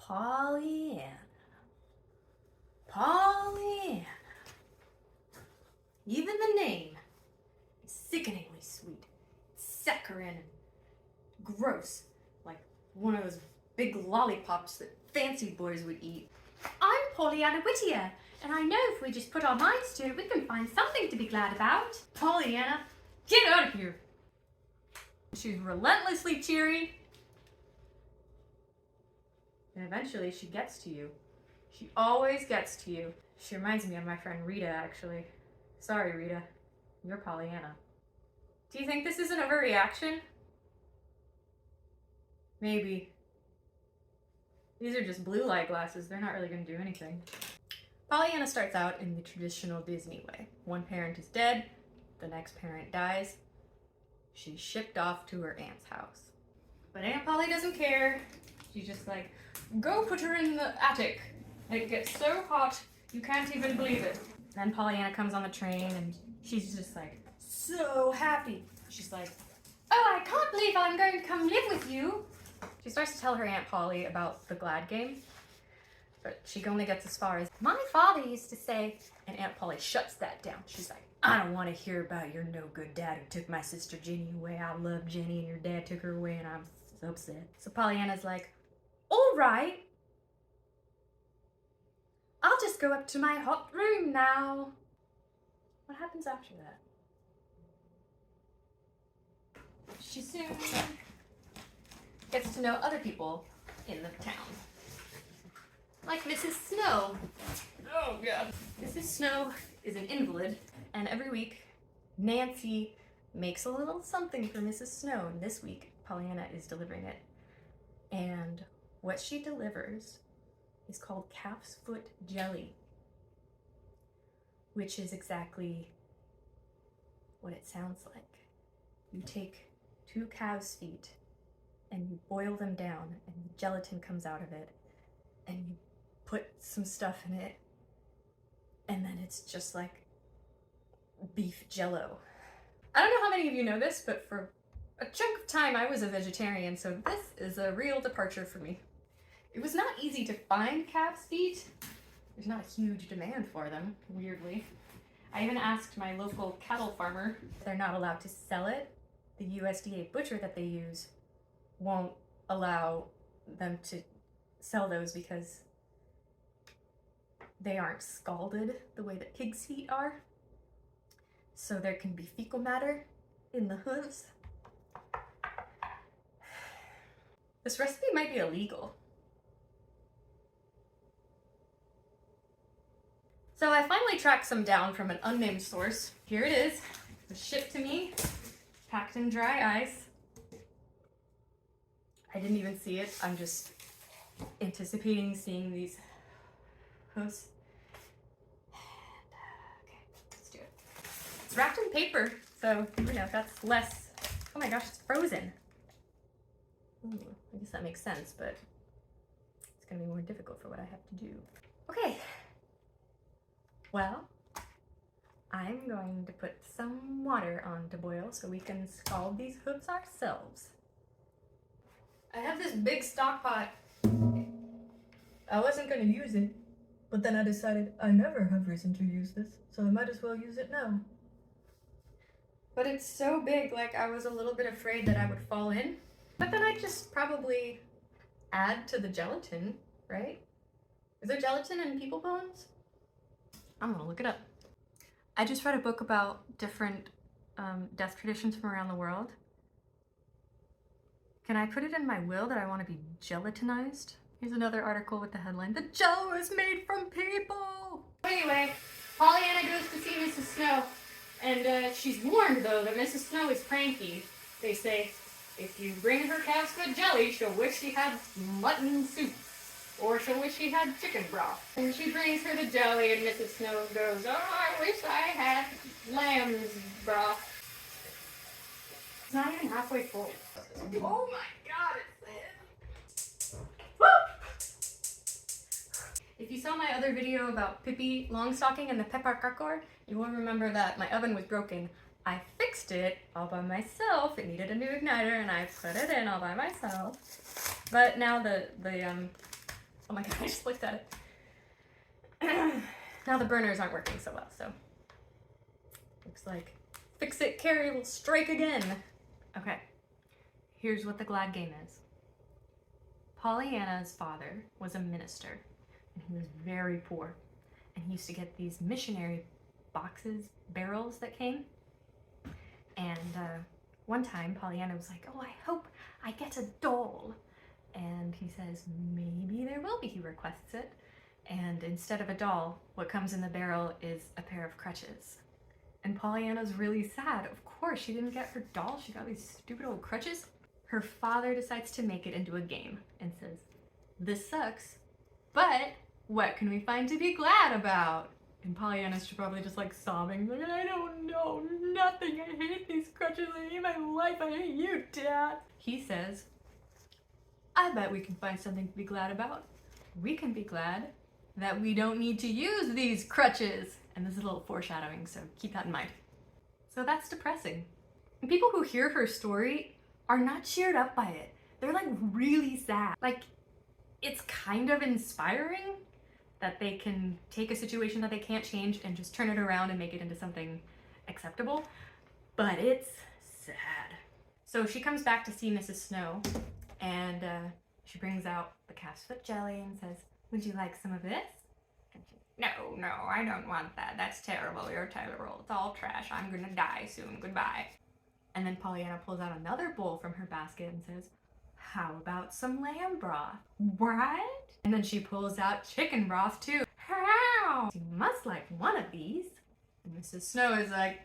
Pollyanna. Pollyanna. Even the name is sickeningly sweet. Saccharine and gross. Like one of those big lollipops that fancy boys would eat. I'm Pollyanna Whittier, and I know if we just put our minds to it, we can find something to be glad about. Pollyanna, get out of here. She's relentlessly cheery. And eventually she gets to you. She always gets to you. She reminds me of my friend Rita, actually. Sorry, Rita. You're Pollyanna. Do you think this is an overreaction? Maybe. These are just blue light glasses. They're not really going to do anything. Pollyanna starts out in the traditional Disney way. One parent is dead, the next parent dies. She's shipped off to her aunt's house. But Aunt Polly doesn't care. She's just like, go put her in the attic. It gets so hot, you can't even believe it. Then Pollyanna comes on the train and she's just like, so happy. She's like, Oh, I can't believe I'm going to come live with you. she starts to tell her Aunt Polly about the Glad game. But she only gets as far as, my father used to say, and Aunt Polly shuts that down. She's like, I don't want to hear about your no-good dad who took my sister Jenny away. I love Jenny and your dad took her away and I'm so upset. So Pollyanna's like, all right. I'll just go up to my hot room now. What happens after that? She soon gets to know other people in the town. Like Mrs. Snow. Oh god. Mrs. Snow is an invalid, and every week Nancy makes a little something for Mrs. Snow, and this week Pollyanna is delivering it. And what she delivers is called calf's foot jelly, which is exactly what it sounds like. You take 2 calves' feet and you boil them down and the gelatin comes out of it and you put some stuff in it and then it's just like beef jello. I don't know how many of you know this, but for a chunk of time I was a vegetarian, so this is a real departure for me. It was not easy to find calf's feet. There's not a huge demand for them, weirdly. I even asked my local cattle farmer if they're not allowed to sell it. The USDA butcher that they use won't allow them to sell those because they aren't scalded the way that pig's feet are. So there can be fecal matter in the hooves. This recipe might be illegal. So I finally tracked some down from an unnamed source. Here it is. It was shipped to me, packed in dry ice. I didn't even see it. I'm just anticipating seeing these hooves. Okay, let's do it. It's wrapped in paper, so, you know, that's less. Oh my gosh, it's frozen. Ooh, I guess that makes sense, but it's gonna be more difficult for what I have to do. Okay. Well, I'm going to put some water on to boil so we can scald these hooves ourselves. I have this big stock pot. I wasn't going to use it, but then I decided I never have reason to use this, so I might as well use it now. But it's so big, like I was a little bit afraid that I would fall in. But then I'd just probably add to the gelatin, right? Is there gelatin in people bones? I'm gonna look it up. I just read a book about different death traditions from around the world. Can I put it in my will that I want to be gelatinized? Here's another article with the headline, "The Jello is made from people!" Anyway, Pollyanna goes to see Mrs. Snow, and she's warned, though, that Mrs. Snow is cranky. They say, if you bring her calf's foot jelly, she'll wish she had mutton soup. Or she'll wish she had chicken broth. And she brings her the jelly and Mrs. Snow goes, oh, I wish I had lamb's broth. It's not even halfway full. Oh my god, it's thin. Woo! If you saw my other video about Pippi Longstocking and the pepparkakor, you will remember that my oven was broken. I fixed it all by myself. It needed a new igniter and I put it in all by myself. But now the Oh my god, I just looked at it. Now the burners aren't working so well, so looks like Fix It Carrie will strike again. Okay, here's what the glad game is. Pollyanna's father was a minister, and he was very poor, and he used to get these missionary boxes, barrels that came, and one time Pollyanna was like, oh, I hope I get a doll, and he says, maybe there will be. He requests it, and instead of a doll, what comes in the barrel is a pair of crutches. And Pollyanna's really sad. Of course, she didn't get her doll. She got these stupid old crutches. Her father decides to make it into a game and says, this sucks, but what can we find to be glad about? And Pollyanna's probably just like sobbing, like, I don't know, nothing. I hate these crutches. I hate my life. I hate you, Dad. He says, I bet we can find something to be glad about. We can be glad that we don't need to use these crutches. And this is a little foreshadowing, so keep that in mind. So that's depressing. And people who hear her story are not cheered up by it. They're like really sad. Like, it's kind of inspiring that they can take a situation that they can't change and just turn it around and make it into something acceptable, but it's sad. So she comes back to see Mrs. Snow, and she brings out the calf's foot jelly and says, would you like some of this? And she, no, I don't want that. That's terrible. You're terrible. It's all trash. I'm gonna die soon. Goodbye. And then Pollyanna pulls out another bowl from her basket and says, how about some lamb broth? What? And then she pulls out chicken broth too. How? You must like one of these. And Mrs. Snow is like,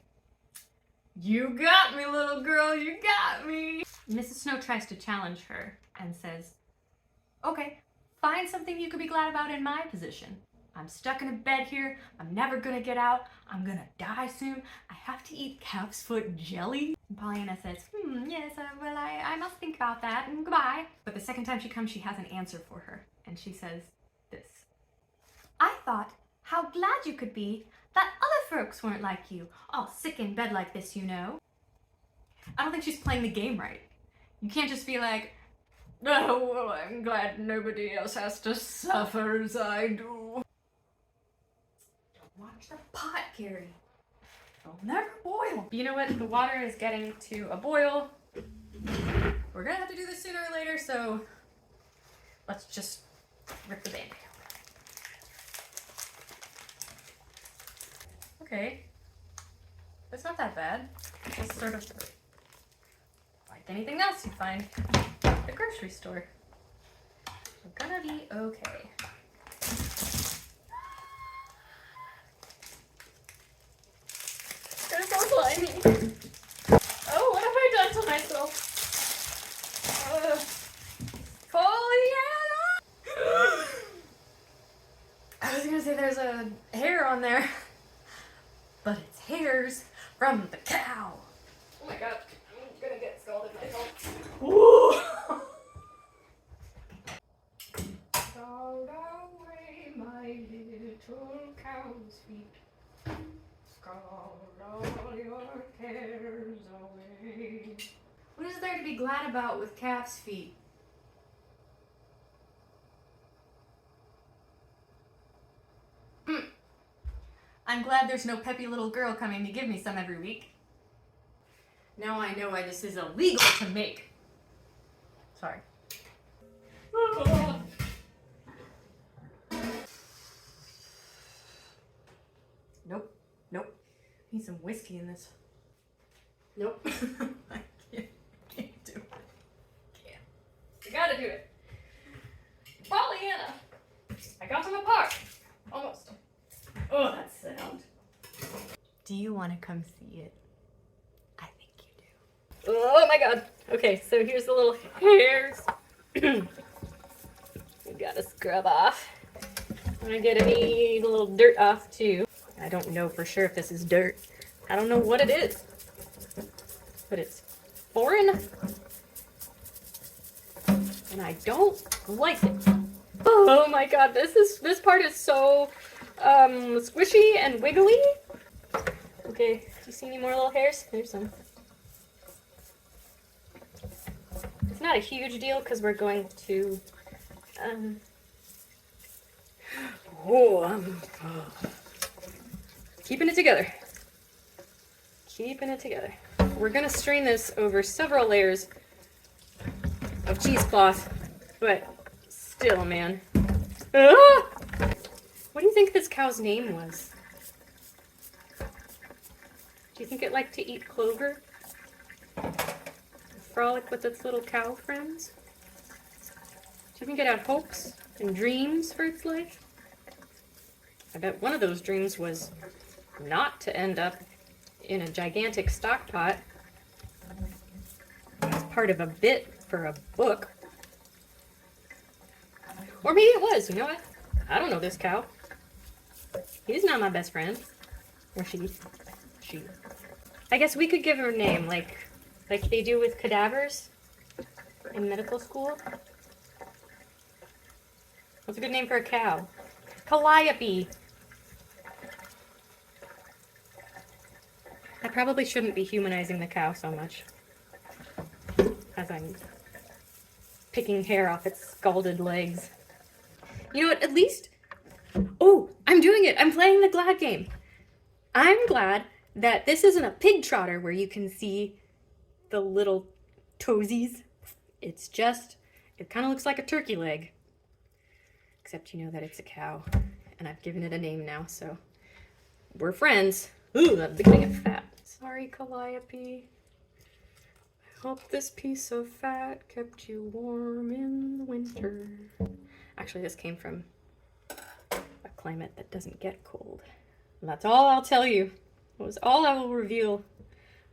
you got me, little girl, you got me. Mrs. Snow tries to challenge her and says, okay, find something you could be glad about in my position. I'm stuck in a bed here. I'm never gonna get out. I'm gonna die soon. I have to eat calf's foot jelly. And Pollyanna says, yes, well, I must think about that, and goodbye. But the second time she comes, she has an answer for her. And she says this. I thought how glad you could be that other folks weren't like you, all sick in bed like this, you know. I don't think she's playing the game right. You can't just be like, oh, well, I'm glad nobody else has to suffer as I do. Watch the pot, Carrie. It'll never boil. You know what? The water is getting to a boil. We're gonna have to do this sooner or later, so let's just rip the Band-Aid open. Okay. That's not that bad. It's sort of like anything else you find at the grocery store. We're gonna be okay. It's so slimy. Oh, what have I done to myself? Pollyanna! I was gonna say there's a hair on there, but it's hairs from the cow. Oh my god, I'm gonna get scalded myself. Woo! Scald away my little cow's feet. Scald all your cares away. What is there to be glad about with calf's feet? I'm glad there's no peppy little girl coming to give me some every week. Now I know why this is illegal to make. Sorry. Nope. Need some whiskey in this. Nope. I can't do it. Can't. You gotta do it. Pollyanna! I got them apart. Almost. Oh, that sound. Do you want to come see it? I think you do. Oh my god. Okay, so here's the little hairs. We gotta scrub off. I'm gonna get any little dirt off too. I don't know for sure if this is dirt. I don't know what it is. But it's foreign. And I don't like it. Oh my god, this part is so squishy and wiggly. Okay, do you see any more little hairs? There's some. It's not a huge deal because we're going to Oh, keeping it together. Keeping it together. We're gonna strain this over several layers of cheesecloth, but still, man. Ah! What do you think this cow's name was? Do you think it liked to eat clover? Frolic with its little cow friends? Do you think it had hopes and dreams for its life? I bet one of those dreams was not to end up in a gigantic stock pot as part of a bit for a book. Or maybe it was, you know what? I don't know this cow. He's not my best friend. Or she. She. I guess we could give her a name, like they do with cadavers in medical school. What's a good name for a cow? Calliope. I probably shouldn't be humanizing the cow so much as I'm picking hair off its scalded legs. You know what, at least... Oh, I'm doing it! I'm playing the glad game. I'm glad that this isn't a pig trotter where you can see the little toesies. It's just, it kind of looks like a turkey leg. Except you know that it's a cow. And I've given it a name now, so we're friends. Ooh, I'm beginning to get fat. Sorry, Calliope. I hope this piece of fat kept you warm in the winter. Actually, this came from a climate that doesn't get cold. And that's all I'll tell you. It was all I will reveal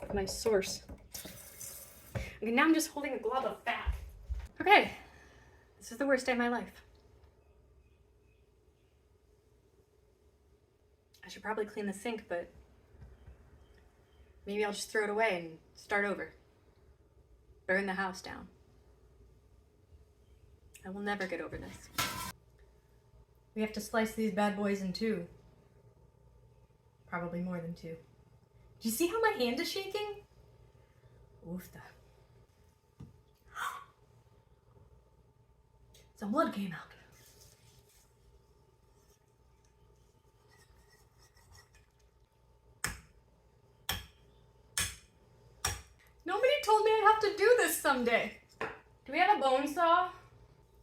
of my source. Okay, now I'm just holding a glob of fat. Okay, this is the worst day of my life. I should probably clean the sink, but maybe I'll just throw it away and start over. Burn the house down. I will never get over this. We have to slice these bad boys in two. Probably more than two. Do you see how my hand is shaking? Oofta. Some blood came out. Nobody told me I'd have to do this someday. Do we have a bone saw?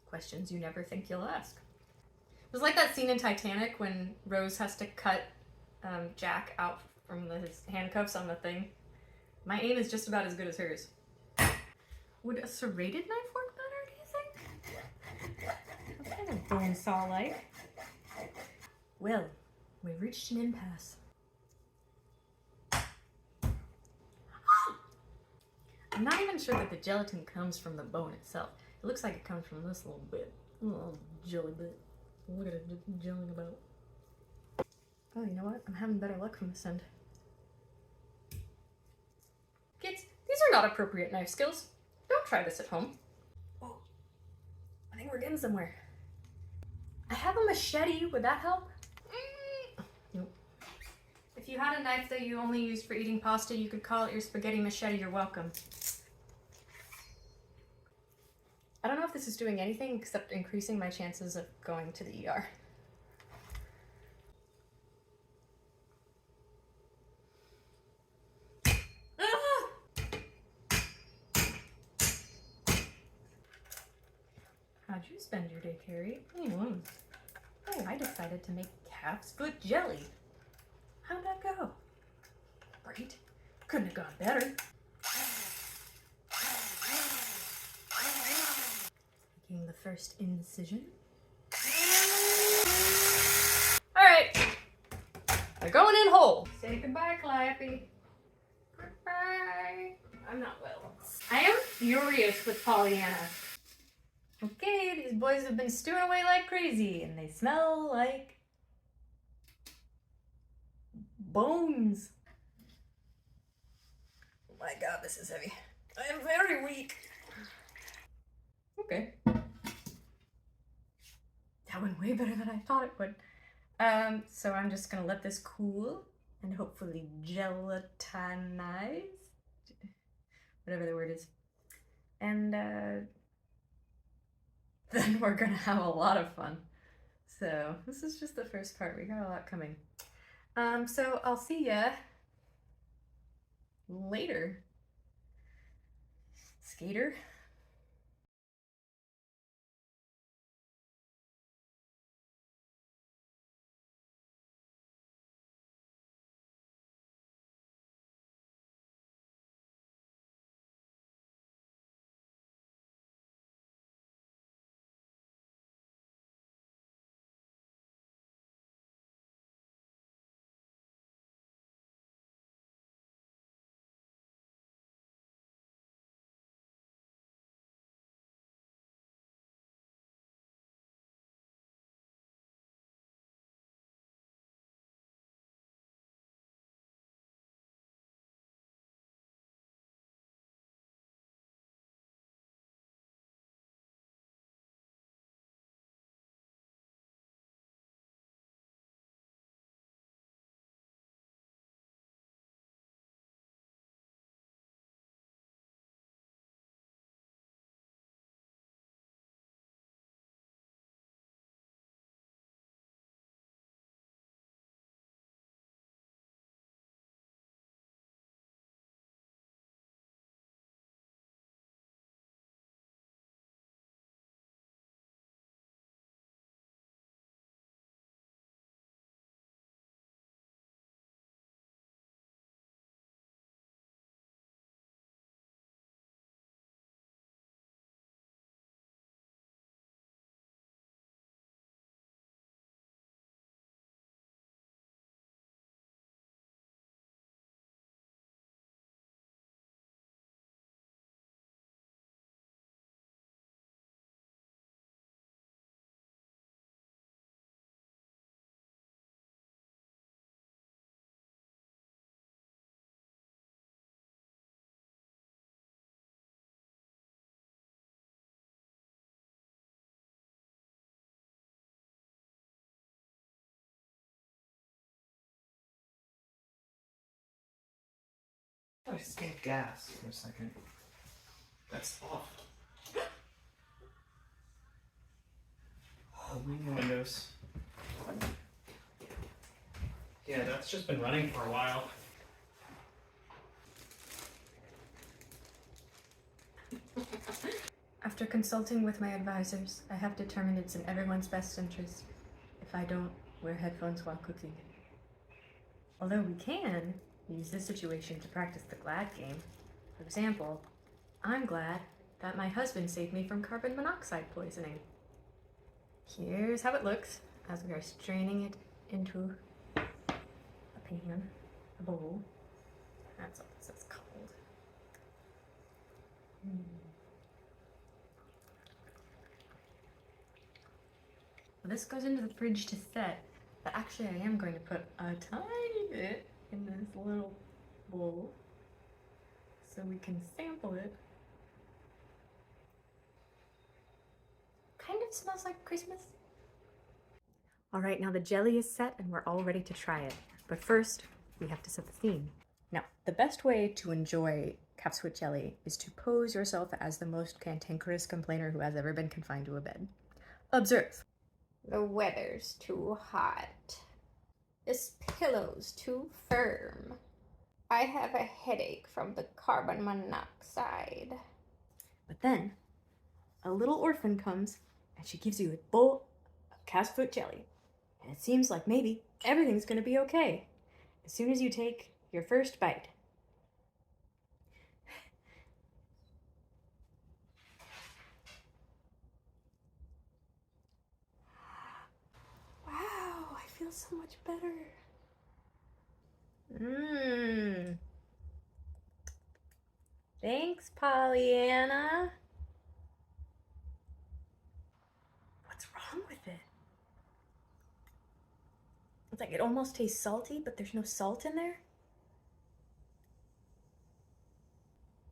Questions you never think you'll ask. It was like that scene in Titanic when Rose has to cut Jack out from his handcuffs on the thing. My aim is just about as good as hers. Would a serrated knife work better, do you think? What kind of bone saw like? Well, we've reached an impasse. I'm not even sure that the gelatin comes from the bone itself. It looks like it comes from this little bit. A little jelly bit. Look at it jellying about. Oh, you know what? I'm having better luck from this end. Kids, these are not appropriate knife skills. Don't try this at home. Oh, I think we're getting somewhere. I have a machete. Would that help? Nope. If you had a knife that you only used for eating pasta, you could call it your spaghetti machete. You're welcome. I don't know if this is doing anything except increasing my chances of going to the ER. How'd you spend your day, Carrie? Oh, I decided to make calf's foot jelly. How'd that go? Great. Couldn't have gone better. Making the first incision. Alright. They're going in whole. Say goodbye, Calliope. Goodbye. I'm not well. I am furious with Pollyanna. Okay, these boys have been stewing away like crazy, and they smell like bones. Oh my god, this is heavy. I am very weak. Okay. That went way better than I thought it would. So I'm just gonna let this cool and hopefully gelatinize. Whatever the word is. And then we're gonna have a lot of fun. So this is just the first part. We got a lot coming. So I'll see ya later, skater. I just smelled gas for a second. That's off. Opening the windows. Yeah, that's just been running for a while. After consulting with my advisors, I have determined it's in everyone's best interest if I don't wear headphones while cooking. Although we can use this situation to practice the glad game. For example, I'm glad that my husband saved me from carbon monoxide poisoning. Here's how it looks as we are straining it into a pan, a bowl. That's what this is called. Well, this goes into the fridge to set, but actually I am going to put a tiny bit in this little bowl so we can sample it. Kind of smells like Christmas. All right, now the jelly is set and we're all ready to try it. But first, we have to set the theme. Now, the best way to enjoy calf's foot jelly is to pose yourself as the most cantankerous complainer who has ever been confined to a bed. Observe. The weather's too hot. This pillow's too firm. I have a headache from the carbon monoxide. But then, a little orphan comes and she gives you a bowl of calf's foot jelly. And it seems like maybe everything's gonna be okay as soon as you take your first bite. Wow, I feel so much better. Thanks, Pollyanna. What's wrong with it? It's like it almost tastes salty, but there's no salt in there.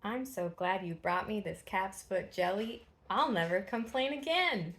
I'm so glad you brought me this calf's foot jelly. I'll never complain again.